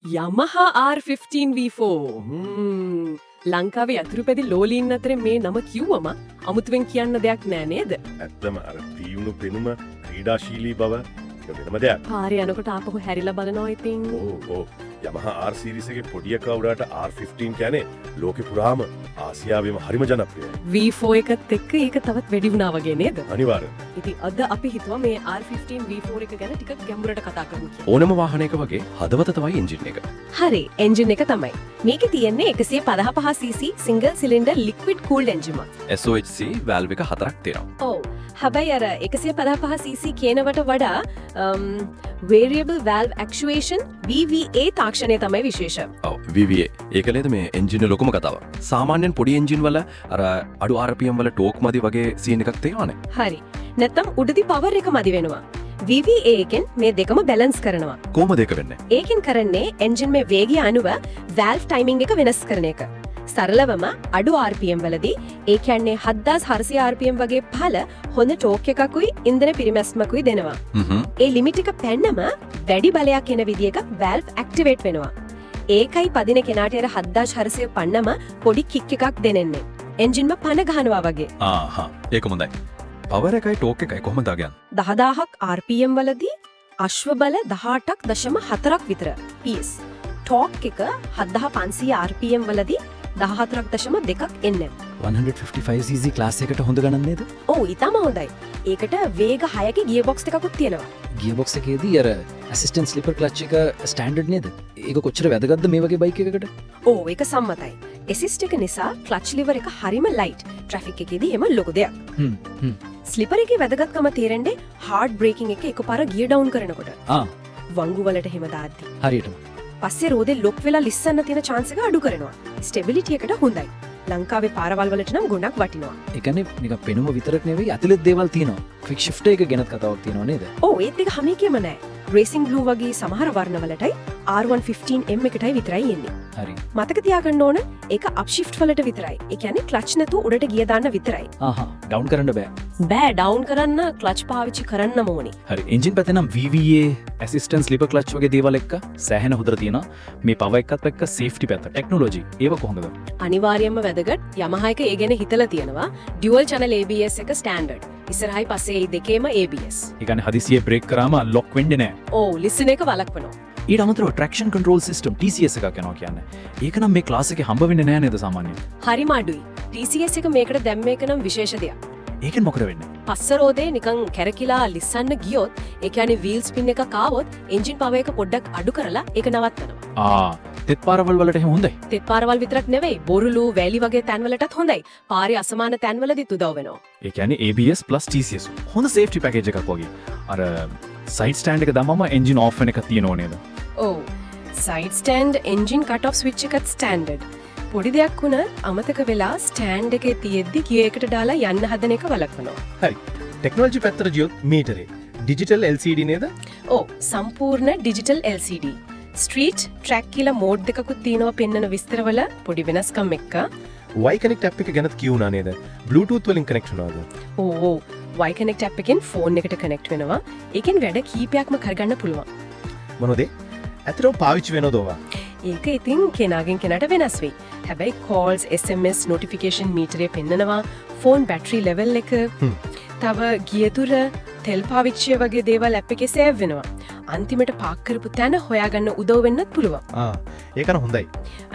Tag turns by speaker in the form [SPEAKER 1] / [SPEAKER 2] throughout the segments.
[SPEAKER 1] Yamaha R15 V4 ලංකාවේ අතුරුපැදි ලෝලීන් අතරේ මේ නම කිව්වම අමුතුවෙන් කියන්න දෙයක් නෑ නේද?
[SPEAKER 2] ඇත්තම අර තියුණු පෙනුම ක්‍රීඩාශීලී බව ඒක වෙනම දෙයක්.
[SPEAKER 1] පාරේ යනකොට ආපහු හැරිලා බලනවා ඉතින්.
[SPEAKER 2] ඔව් Yamaha R series එකේ පොඩි එකා උඩට R15 කියන්නේ ලෝකෙ පුරාම ආසියාවෙම හරිම ජනප්‍රියයි.
[SPEAKER 1] V4 එකත් එක්ක ඒක තවත් වැඩි වුණා වගේ නේද?
[SPEAKER 2] අනිවාර්යෙන්.
[SPEAKER 1] ඉතින් අද අපි හිතුවා මේ R15 V4 එක ගැන ටිකක් ගැඹුරට කතා කරමු කියලා.
[SPEAKER 3] ඕනම වාහනයක වගේ හදවත තමයි එන්ජින් එක.
[SPEAKER 1] හරි, එන්ජින් එක තමයි. මේකේ තියෙන්නේ 115cc single cylinder liquid cooled engine එකක්.
[SPEAKER 3] SOHC valve එක 4ක් තියෙනවා.
[SPEAKER 1] ඔව්. හැබැයි අර 115cc කියනවට වඩා variable valve actuation VVA තාක්ෂණය තමයි විශේෂ.
[SPEAKER 3] ඔව් VVA. ඒකලේද මේ එන්ජින් එක ලොකුම කතාව. සාමාන්‍යයෙන් පොඩි එන්ජින් වල අර අඩු RPM වල ටෝක් මදි වගේ සීන් එකක් තියෙනවානේ.
[SPEAKER 1] හරි. නැත්තම් උඩදී පවර් එක මදි වෙනවා. VVA එකෙන් මේ දෙකම බැලන්ස් කරනවා.
[SPEAKER 3] කොහොමද ඒක වෙන්නේ?
[SPEAKER 1] ඒකෙන් කරන්නේ එන්ජින් මේ වේගය අනුව valve timing එක වෙනස් කරන එක. සරලවම අඩු RPM වලදී ඒ කියන්නේ 7400 RPM වගේ පහළ හොඳ ටෝක් එකකුයි ඉන්ධන පිරිමැස්මකුයි දෙනවා. ඒ ලිමිට් එක පැන්නම වැඩි බලයක් එන විදියක valve activate වෙනවා. ඒකයි පදින කෙනාට අර 7400 පන්නම පොඩි කික් එකක් දෙනෙන්නේ. එන්ජින්ම පන ගහනවා වගේ.
[SPEAKER 3] ආහා ඒක හොඳයි. පවර් එකයි ටෝක් එකයි කොහොමද ගන්නේ?
[SPEAKER 1] 10000ක් RPM වලදී අශ්ව බල 18.4ක් විතර PS. ටෝක් එක 7500 RPM වලදී 14.2ක් එන්න.
[SPEAKER 4] 155cc ක්ලාස් එකට හොඳ ගණන් නේද?
[SPEAKER 1] ඔව් ඊටම හොඳයි. ඒකට වේග 6ක ගියර් බොක්ස් එකකුත් තියෙනවා.
[SPEAKER 4] ගියර් බොක්ස් එකේදී අර ඇසිස්ටන්ට් ස්ලිපර් ක්ලච් එක ස්ටෑන්ඩඩ් නේද? ඒක කොච්චර වැදගත්ද මේ වගේ බයික් එකකට?
[SPEAKER 1] ඔව් ඒක සම්මතයි. ඇසිස්ට් එක නිසා ක්ලච් ලිවර් එක හරිම ලයිට්. ට්‍රැෆික් එකේදී එම ලොකු දෙයක්. ස්ලිපර් එකේ වැදගත්කම තේරෙන්නේ හાર્ඩ් බ්‍රේකින් එක එකපාර ගියර් ඩවුන් කරනකොට. වංගු වලට හිම දාද්දි.
[SPEAKER 4] හරියටම.
[SPEAKER 1] පස්සේ රෝදේ ලොක් වෙලා ලිස්සන්න තියෙන chance එක අඩු කරනවා. ස්ටෙබිලිටි එකට හොඳයි. ලංකාවේ පාරවල් වලට නම් ගොඩක් වටිනවා.
[SPEAKER 4] ඒ කියන්නේ නිකන් පෙනුම විතරක් නෙවෙයි ඇතුළේ දේවල් තියෙනවා. ක්වික් ෂිෆ්ට් එක ගැනත් කතාවක් තියෙනවා නේද?
[SPEAKER 1] ඔව් ඒත් එක හැමකෙම නෑ. රේසිං බ්ලූ වගේ සමහර වර්ණ වලටයි R115M එකටයි විතරයි එන්නේ.
[SPEAKER 4] හරි.
[SPEAKER 1] මතක තියාගන්න ඕන ඒක අප්ෂිෆ්ට් වලට විතරයි. ඒ කියන්නේ ක්ලච් නැතුව උඩට ගිය දාන්න විතරයි.
[SPEAKER 4] ආහා ඩවුන් කරන්න බෑ.
[SPEAKER 1] බෑ ඩවුන් කරන්න ක්ලච් පාවිච්චි කරන්නම ඕනේ.
[SPEAKER 4] හරි. එන්ජින් පැත්තේ නම් VVA ඇසිස්ටන්ට් ස්ලිපර් ක්ලච් වගේ දේවල් එක්ක සෑහෙන හොඳට තියෙනවා. මේ පවර් එකත් එක්ක සේෆ්ටි පැත්ත ටෙක්නොලොජි ඒව කොහොමද?
[SPEAKER 1] අනිවාර්යයෙන්ම වැදගත්. Yamaha එක ඒ ගැන හිතලා තියෙනවා. ඩුවල් channel ABS එක ස්ටෑන්ඩඩ්. ඉස්සරහයි පස්සේ මේ දෙකේම ABS.
[SPEAKER 4] ඒ කියන්නේ හදිසියෙ බ්‍රේක් කරාම ලොක් වෙන්නේ නැහැ.
[SPEAKER 1] ඔව් ලිසන් එක වළක්වනවා.
[SPEAKER 4] ඊට අමතරව ට්‍රැක්ෂන් කන්ට්‍රෝල් සිස්ටම් TCS එකක් යනවා කියන්නේ. ඒක නම් මේ ක්ලාස් එකේ හම්බ වෙන්නේ නැහැ නේද සාමාන්‍යයෙන්?
[SPEAKER 1] හරිම අඩුයි. TCS එක මේකට දැම්ම එක නම් විශේෂ දෙයක්.
[SPEAKER 4] ඒකෙන් මොකද වෙන්නේ?
[SPEAKER 1] පස්ස රෝදේ නිකන් කැරකිලා ලිස්සන්න ගියොත් ඒ කියන්නේ වීල් ස්පින් එකක් ආවොත් එන්ජින් පවර් එක පොඩ්ඩක් අඩු කරලා ඒක නවත්තනවා.
[SPEAKER 4] තෙත් පාරවල් වලට එහෙම හොඳයි.
[SPEAKER 1] තෙත් පාරවල් විතරක් නෙවෙයි බොරුලු වැලි වගේ තැන්වලටත් හොඳයි. පාරේ අසමාන තැන්වලදීත් උදව් වෙනවා.
[SPEAKER 4] ඒ කියන්නේ ABS TCS හොඳ සේෆ්ටි පැකේජ් එකක් වගේ. අර සයිඩ් ස්ටෑන්ඩ් එක දැම්මම එන්ජින් ඔෆ් වෙන එක තියෙනව නේද?
[SPEAKER 1] ඔව්. Side stand engine cut off switch එකත් ස්ටෑන්ඩඩ්. පොඩි දෙයක් වුණත් අමතක වෙලා ස්ටෑන්ඩ් එකේ තියෙද්දි ගියර් එකට දාලා යන්න හදන එක වළක්වනවා.
[SPEAKER 2] හරි. ටෙක්නොලොජි පැත්තට ගියොත් මීටරේ ඩිජිටල් LCD නේද?
[SPEAKER 1] ඔව් සම්පූර්ණ ඩිජිටල් LCD. ස්ට්‍රීට් ට්‍රැක් කියලා මෝඩ් දෙකකුත් තියෙනවා පෙන්වන විස්තරවල පොඩි වෙනස්කම් එක්ක.
[SPEAKER 2] Y Connect app එක ගැනත් කියුණා නේද? Bluetooth වලින් connect වෙනවද?
[SPEAKER 1] ඔව් Y Connect app එකෙන් ෆෝන් එකට කනෙක්ට් වෙනවා. ඒකෙන් වැඩ කීපයක්ම කරගන්න පුළුවන්.
[SPEAKER 2] මොනවද? ඇත්තටම පාවිච්චි වෙනවද ඔවා?
[SPEAKER 1] ඒක ඉතින් කෙනාගෙන් කෙනාට වෙනස් වෙයි. හැබැයි calls SMS notification මීටරේ පෙන්නනවා, ෆෝන් බැටරි ලෙවල් එක, තව ගිය දුර, තෙල් පාවිච්චිය වගේ දේවල් ඇප් එකේ සේව් වෙනවා. අන්තිමට පාක් කරපු තැන හොයාගන්න උදව් වෙන්නත් පුළුවන්.
[SPEAKER 2] ඒක නම් හොඳයි.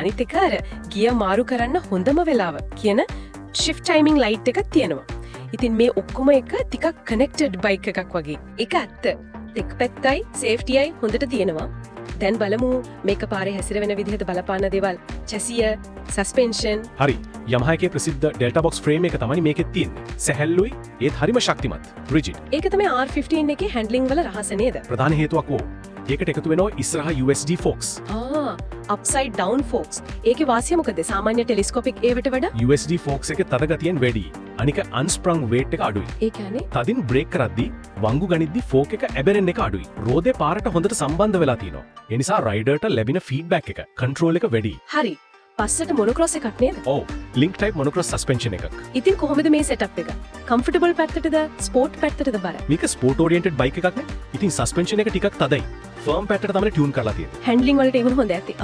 [SPEAKER 1] අනිත් එක අර ගිය මාරු කරන්න හොඳම වෙලාව කියන shift timing light එකක් තියෙනවා. ඉතින් මේ ඔක්කොම එක ටිකක් connected bike එකක් වගේ. ඒක ඇත්ත. ටෙක් පැත්තයි සේෆ්ටියයි හොඳට තියෙනවා. දැන් බලමු මේක පාරේ හැසිරෙන විදිහට බලපාන දේවල්. chassis, suspension.
[SPEAKER 5] හරි. Yamaha එකේ ප්‍රසිද්ධ Delta Box frame එක තමයි මේකෙත් තියෙන්නේ. සැහැල්ලුයි ඒත් හරිම ශක්තිමත්. rigid.
[SPEAKER 1] ඒක තමයි R15 එකේ handling වල රහස නේද?
[SPEAKER 5] ප්‍රධාන හේතුවක් වෝ. ඒකට එකතු වෙනවා ඉස්සරහා USD forks.
[SPEAKER 1] upside down forks. ඒකේ වාසිය මොකද? සාමාන්‍ය ටෙලිස්කෝපික් ඒවට වඩා
[SPEAKER 5] USD forks එකේ තද ගතියෙන් වැඩි. අනික unsprung weight එක අඩුයි.
[SPEAKER 1] ඒ කියන්නේ
[SPEAKER 5] තදින් බ්‍රේක් කරද්දී වංගු ගනිද්දී ෆෝක් එක ඇබෙරෙන්න එක අඩුයි. රෝදේ පාරට හොඳට සම්බන්ධ වෙලා තියෙනවා. ඒ නිසා රයිඩර්ට ලැබෙන ෆීඩ්බැක් එක, කන්ට්‍රෝල් එක වැඩි.
[SPEAKER 1] හරි. පස්සට මොනොක්‍රොස් එකක් නේද?
[SPEAKER 5] ඔව්. ලින්ක් ටයිප් මොනොක්‍රොස් සස්පෙන්ෂන් එකක්.
[SPEAKER 1] ඉතින් කොහොමද මේ සෙටප් එක? කම්ෆර්ටබල් පැත්තටද ස්පෝර්ට් පැත්තටද බර?
[SPEAKER 5] මේක ස්පෝර්ට් ඕරියන්ටඩ් බයික් එකක් නේ. ඉතින් සස්පෙන්ෂන් එක ටිකක් තදයි. ෆර්ම් පැත්තට තමයි ටියුන් කරලා තියෙන්නේ.
[SPEAKER 1] හැන්ඩ්ලින් වලට ඒවන හොඳ ඇති.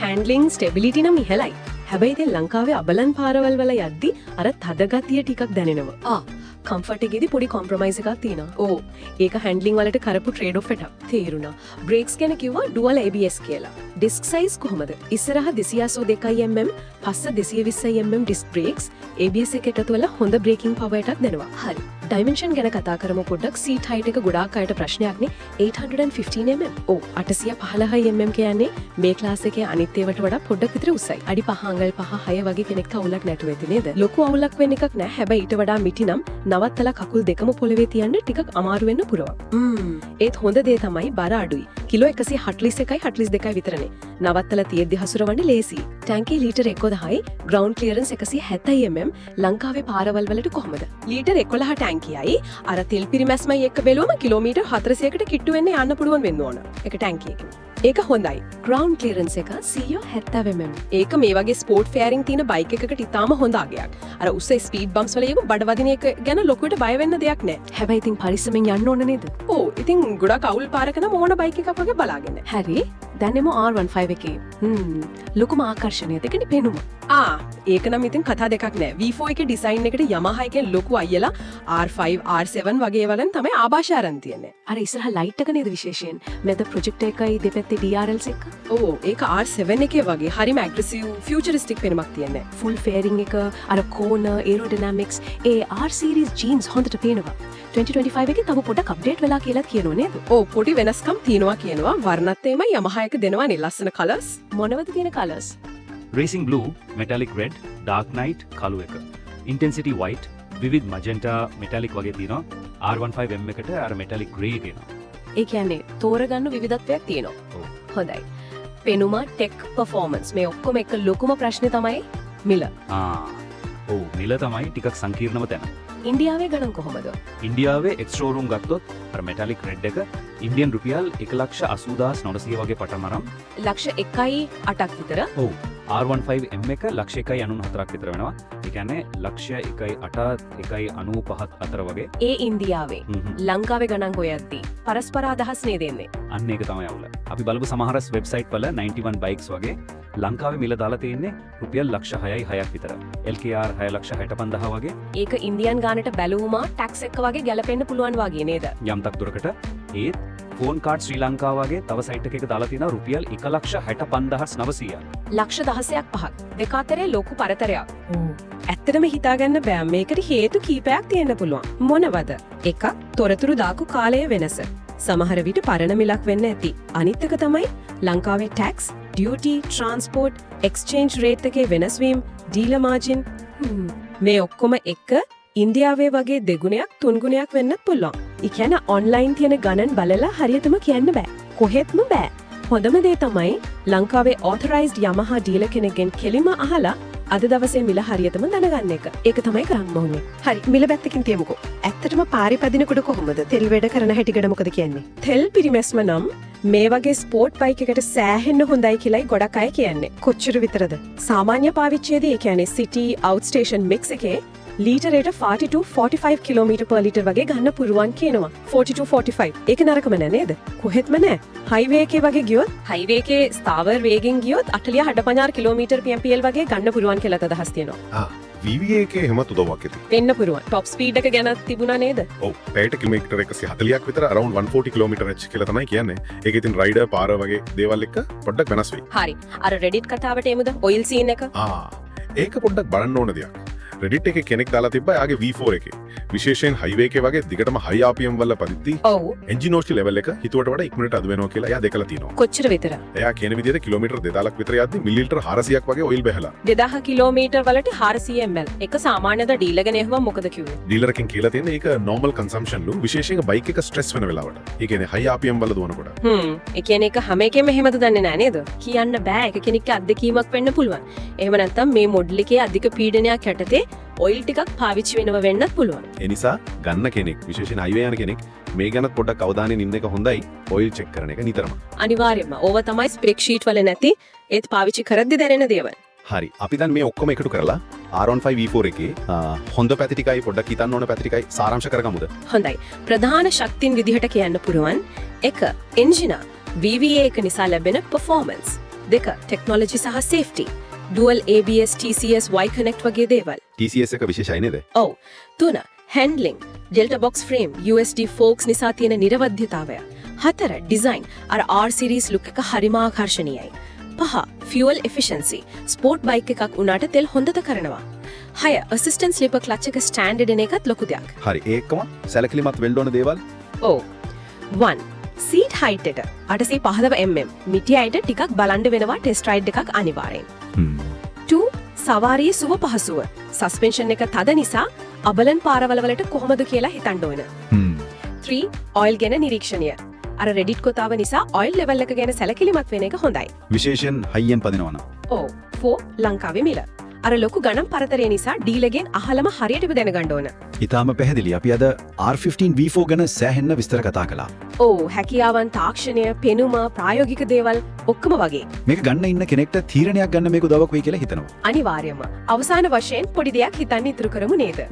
[SPEAKER 1] හැන්ඩ්ලින් ස්ටෙබිලිටි නම් ඉහළයි. හැබැයි ඉතින් ලංකාවේ අබලන් පාරවල් වල යද්දි අර තද ගතිය ටිකක් දැනෙනවා. කම්ෆර්ට් එකේදී පොඩි කොම්ප්‍රොමයිස් එකක් තියෙනවා. ඒක හැන්ඩ්ලින් වලට කරපු ට්‍රේඩ් ඔෆ් එකක්. තේරුණා. බ්‍රේක්ස් ගැන කිව්වා ඩුවල් ABS කියලා. ඩිස්ක් සයිස් කොහමද? ඉස්සරහ 282mm, පස්ස 220mm ඩිස්ක් බ්‍රේක්ස්, ABS එක එකතු වෙලා හොඳ බ්‍රේකින් පවර් එකක් දෙනවා. හරි. ඩයිමෙන්ෂන් ගැන කතා කරමු පොඩ්ඩක්. සීට් හයිට් එක ගොඩාක් අයට ප්‍රශ්නයක් නේ. 815mm. 815mm කියන්නේ මේ ක්ලාස් එකේ අනිත් ඒවාට වඩා පොඩ්ඩක් විතර උසයි. අඩි 5 අඟල් 5 6 වගේ කෙනෙක්ට අවුලක් නැතුව ඇති නේද? ලොකු අවුලක් වෙන්න එකක් නැහැ. හැබැයි ඊට වඩා මිටි නම් නවත්තලා කකුල් දෙකම පොළවේ තියන්න ටිකක් අමාරු වෙන්න පුරවා. ඒත් හොඳ දේ තමයි බර අඩුයි. කිලෝ 141යි 42යි විතරනේ. නවත්තලා තියෙද්දි හසුරවන්න ලේසි. ටැංකිය ලීටර් 11යි, ග්‍රවුන්ඩ් ක්ලියරන්ස් 170mm. ලංකාවේ පාරවල් වලට කොහමද? ලීටර් 11 ටැංකියයි අර තෙල් පිරිමැස්මයි එක්ක බැලුවම කිලෝමීටර් 400කට කිට්ටු වෙන්න යන්න පුළුවන් වෙන්න ඕන. එක ටැංකියකින්. ඒක හොඳයි. ග්‍රවුන්ඩ් ක්ලියරන්ස් එක 170mm. ඒක මේ වගේ ස්පෝර්ට් ෆෙයරින් තියෙන බයික් එකකට ඉතාම හොඳ අගයක්. අර උස ස්පීඩ් බම්ප්ස් වල ඒක බඩ වදින එක ගැන ලොකුවට බය වෙන්න දෙයක් නැහැ. හැබැයි ඉතින් පරිස්සමෙන් යන්න ඕන නේද? ඉතින් ගොඩක් අවුල් පාරක නම් ඕන බයික් එකක් වගේ බලාගෙන. හරි. දැන් එමු R15 එකේ. ලොකුම ආකර්ෂණය දෙකනේ පේනුම. ඒක නම් ඉතින් කතා දෙකක් නෑ. V4 එකේ ඩිසයින් එකට Yamaha එකේ ලොකු අයියලා R5 R7 වගේ වලින් තමයි ආభాෂය අරන් තියන්නේ. අර ඉස්සරහ ලයිට් එක නේද විශේෂයෙන්? මෙතන ප්‍රොජෙක්ටර් එකයි දෙපැත්තේ DRLs එක. ඒක R7 එකේ වගේ හරිම ඇග්‍රෙසිව් ෆියුචරිස්ටික් පෙනුමක් තියන්නේ. ෆුල් ෆෙයරින් එක, අර කෝනර්, ඒරෝඩයිනමික්ස්, ඒ R series jeans හොඳට පේනවා. 2025 එකේ තව පොඩක් අප්ඩේට් වෙලා කියලා කියනෝ නේද? පොඩි වෙනස්කම් තියෙනවා කියනවා. වර්ණත් එමය Yamaha එක දෙනවානේ ලස්සන කලර්ස්. මොනවද තියෙන colours?
[SPEAKER 4] Racing blue, metallic red, dark night කළු එක. ඉන්ටෙන්සිටි වයිට්, විවිධ් මජෙන්ටා මෙටැලික් වගේ තියෙනවා. R15M එකට අර මෙටැලික් ග්‍රේ තියෙනවා.
[SPEAKER 1] ඒ කියන්නේ තෝරගන්න විවිධත්වයක් තියෙනවා. හොඳයි. පෙනුම, ටෙක්, පර්ෆෝමන්ස් මේ ඔක්කොම එක ලොකුම ප්‍රශ්නේ තමයි මිල.
[SPEAKER 4] මිල තමයි ටිකක් සංකීර්ණව තැන.
[SPEAKER 1] ඉන්දියාවේ ගණන් කොහොමද?
[SPEAKER 4] ඉන්දියාවේ එක්ස් ෂෝරූම් ගත්තොත් අර මෙටැලික් රෙඩ් එක ඉන්දියන් රුපියල් 1,80,900 වගේ පටන් අරන්
[SPEAKER 1] ලක්ෂ 1.8ක් විතර.
[SPEAKER 4] R15M එක ලක්ෂ 1.94ක් විතර වෙනවා. ඒ කියන්නේ ලක්ෂ 1.8 1.95 අතර වගේ. ඒ
[SPEAKER 1] ඉන්දියාවේ. ලංකාවේ ගණන් හොයද්දී පරස්පර අදහස් නේද එන්නේ.
[SPEAKER 4] අන්න ඒක තමයි අවුල. අපි බලපු සමහර වෙබ්සයිට් වල 91 බයික්ස් වගේ ලංකාවේ මිල දාලා තියෙන්නේ රුපියල් ලක්ෂ 6.6ක් විතර. LKR 6,65,000 වගේ.
[SPEAKER 1] ඒක ඉන්දියන් ගානට බැලුවම ටැක්ස් එක වගේ ගැලපෙන්න පුළුවන් වගේ නේද?
[SPEAKER 4] යම්තක් දුරකට. ඒත් ෆෝන් කාඩ් ශ්‍රී ලංකා වගේ තව සයිට් එකක දාලා තියෙනවා රුපියල් 1,65,900.
[SPEAKER 1] ලක්ෂ 10ක් පහක්. දෙක අතරේ ලොකු පරතරයක්. ඇත්තටම හිතාගන්න බෑ. මේකට හේතු කීපයක් තියෙන්න පුළුවන්. මොනවද? එකක් තොරතුරු දාපු කාලය වෙනස. සමහර විට පරණ මිලක් වෙන්න ඇති. අනිත් එක තමයි ලංකාවේ tax, duty, transport, exchange rate එකේ වෙනස් වීම, ඩීලර් මාජින්. මේ ඔක්කොම එක ඉන්දියාවේ වගේ දෙගුණයක් තුන්ගුණයක් වෙන්නත් පුළුවන්. ඒ කියන්නේ ඔන්ලයින් තියෙන ගණන් බලලා හරියටම කියන්න බෑ. කොහෙත්ම බෑ. හොඳම දේ තමයි ලංකාවේ ඔතොරයිස්ඩ් Yamaha ඩීලර් කෙනෙක්ගෙන් කෙලිම අහලා අද දවසේ මිල හරියටම දැනගන්න එක. ඒක තමයි කරන්න ඕනේ. හරි, මිල පැත්තකින් තියමුකෝ. ඇත්තටම පාරේ පදිනකොට කොහොමද තෙල් වැඩ කරන හැටි ගැන මොකද කියන්නේ? තෙල් පිරිමැස්ම නම් මේ වගේ ස්පෝර්ට් බයික් එකකට සෑහෙන්න හොඳයි කියලායි ගොඩක් අය කියන්නේ. කොච්චර විතරද? සාමාන්‍ය පාවිච්චියේදී ඒ කියන්නේ සිටි අවුට් ස්ටේෂන් මික්ස් එකේ ලීටරයට 42-45 කිලෝමීටර් per liter වගේ ගන්න පුරුවන් කියනවා. 42-45. ඒක නරකම නෑ නේද? කොහෙත්ම නෑ. හයිවේ එකේ වගේ ගියොත් හයිවේ එකේ ස්ථාවර වේගෙන් ගියොත් 40-65 කිලෝමීටර් mpl වගේ ගන්න පුරුවන් කියලා අදහස් තියෙනවා.
[SPEAKER 2] VVA එකේ එහෙමත් උදව්වක් ඇති.
[SPEAKER 1] වෙන්න පුරුවන්. টপ ස්පීඩ් එක ගැන තිබුණා නේද?
[SPEAKER 2] පැයට කිලෝමීටර් 140ක් විතර around 140 කිලෝමීටර් h කියලා තමයි කියන්නේ. ඒක ඉතින් රයිඩර් පාර වගේ දේවල් එක්ක පොඩ්ඩක් වෙනස් වෙයි.
[SPEAKER 1] හරි. අර Reddit කතාවට එමුද? ඔයිල් සීන් එක.
[SPEAKER 2] ඒක පොඩ්ඩක් බලන්න ඕන දෙයක්. Reddit එකේ කෙනෙක් දාලා තිබ්බා යාගේ V4 එකේ. විශේෂයෙන් highway එකේ වගේ දිගටම high RPM වල පදිද්දි engine horsepower level එක හිතුවට වඩා ඉක්මනට අඩු වෙනවා කියලා එයා දැකලා තියෙනවා.
[SPEAKER 1] කොච්චර විතර?
[SPEAKER 2] එයා කියන විදිහට කිලෝමීටර් 2000ක් විතර යද්දි මිලිලිටර් 400ක් වගේ ඔයිල් බහැලා.
[SPEAKER 1] 2000 කිලෝමීටර් වලට 400 ml. එක සාමාන්‍යද ඩීලර් ගෙන එහුවම මොකද කිව්වේ?
[SPEAKER 2] ඩීලර් එකෙන් කියලා තියෙන්නේ ඒක normal consumption ලු විශේෂයෙන් බයික් එක ස්ට්‍රෙස් වෙන වෙලාවට. ඒ කියන්නේ high RPM වල දුවනකොට.
[SPEAKER 1] ඒ කියන්නේ ඒක හැම එකෙම එහෙමද දන්නේ නැහැ නේද? කියන්න බෑ. ඒක කෙනෙක්ගේ අත්දැකීමක් වෙන්න පුළුවන්. එහෙම නැත්නම් මේ මොඩල් එකේ අධික පීඩනයක් යටතේ ඔයිල් ටිකක් පාවිච්චි වෙනව වෙන්නත් පුළුවන්.
[SPEAKER 2] ඒ නිසා ගන්න කෙනෙක් විශේෂයෙන් highway යන කෙනෙක් මේ ගැනත් පොඩ්ඩක් අවධානයෙන් ඉන්න එක හොඳයි. ඔයිල් චෙක් කරන එක නිතරම.
[SPEAKER 1] අනිවාර්යයෙන්ම. ඕව තමයි ස්පෙක් ෂීට් වල නැති ඒත් පාවිච්චි කරද්දි දැනෙන දේවල්.
[SPEAKER 6] හරි අපි දැන් මේ ඔක්කොම එකතු කරලා R15 V4 එකේ හොඳ පැති ටිකයි පොඩ්ඩක් හිතන්න ඕන පැති ටිකයි සාරාංශ කරගමුද?
[SPEAKER 1] හොඳයි. ප්‍රධාන ශක්තින් විදිහට කියන්න පුළුවන් 1. එන්ජින VVA එක නිසා ලැබෙන performance. 2. ටෙක්නොලොජි සහ safety. dual ABS TCS Y connect වගේ දේවල්.
[SPEAKER 6] TCS එක විශේෂයි නේද?
[SPEAKER 1] ඔව්. 3. handling delta box frame USD forks නිසා තියෙන නිර්වද්‍යතාවය. 4. design අර R series look එක හරිම ආකර්ශනීයයි. 5. fuel efficiency sport bike එකක් උනාට තෙල් හොඳට කරනවා. 6. assistant slipper clutch එක standard එන එකත් ලොකු දෙයක්.
[SPEAKER 6] හරි ඒකම සැලකිලිමත් වෙන්න ඕන දේවල්.
[SPEAKER 1] ඔව්. 1. seat height එක 815 mm. මිටියයිට ටිකක් බලන්න වෙනවා test ride එකක් අනිවාර්යෙන්. 2. සවාරියේ සුව පහසුව. suspension එක තද නිසා අබලන් පාරවල වලට කොහොමද කියලා හිතන්න ඕන. 3. oil ගැන නිරීක්ෂණය. අර Reddit කොතාව නිසා oil level එක ගැන සැලකිලිමත් වෙන එක හොඳයි.
[SPEAKER 6] විශේෂයෙන් හයියෙන් පදිනවනම්.
[SPEAKER 1] ඔව්. 4. ලංකාවේ මිල. අර ලොකු ගණන් පරතරය නිසා ඩීලගෙන් අහලම හරියටම දැනගන්න ඕන.
[SPEAKER 6] ඊටාම පැහැදිලි. අපි අද R15 V4 ගැන සෑහෙන්න විස්තර කතා කළා.
[SPEAKER 1] ඔව් හැකියාවන් තාක්ෂණය පෙනුම ප්‍රායෝගික දේවල් ඔක්කොම වගේ.
[SPEAKER 6] මේක ගන්න ඉන්න කෙනෙක්ට තීරණයක් ගන්න මේක උදව්වක් වෙයි කියලා හිතනවා.
[SPEAKER 1] අනිවාර්යයෙන්ම. අවසාන වශයෙන් පොඩි දෙයක් හිතන්න ඉතුරු කරමු නේද?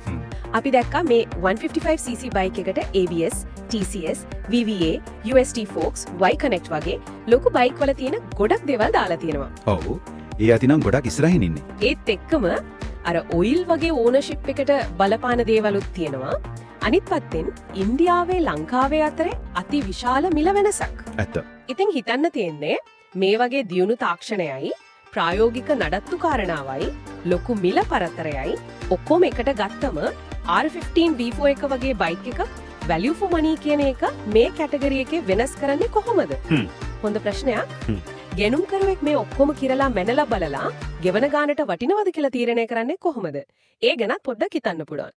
[SPEAKER 1] අපි දැක්කා මේ 155cc බයික් එකට ABS, TCS, VVA, USD forks, Y connect වගේ ලොකු බයික් වල තියෙන ගොඩක් දේවල් දාලා තියෙනවා.
[SPEAKER 6] ඔව්. ඒ අතිනම් ගොඩක් ඉස්සරහින් ඉන්නේ.
[SPEAKER 1] ඒත් එක්කම අර ඔයිල් වගේ ඕනර්ෂිප් එකට බලපාන දේවලුත් තියෙනවා. අනිත් පැත්තෙන් ඉන්දියාවේ ලංකාවේ අතරේ අති විශාල මිල වෙනසක්.
[SPEAKER 6] ඇත්ත.
[SPEAKER 1] ඉතින් හිතන්න තියෙන්නේ මේ වගේ දියුණු තාක්ෂණයයි ප්‍රායෝගික නඩත්තු කාරණාවයි ලොකු මිල පරතරයයි ඔක්කොම එකට ගත්තම R15 V4 එක වගේ බයික් එකක් value for money කියන එක මේ කැටගරි එකේ වෙනස් කරන්නේ කොහොමද? හොඳ ප්‍රශ්නයක්. ගෙනුම් කරුවෙක් මේ ඔක්කොම කිරලා මැනලා බලලා ගෙවන ගානට වටිනවද කියලා තීරණය කරන්නේ කොහොමද? ඒ ගැනත් පොඩ්ඩක් හිතන්න පුළුවන්.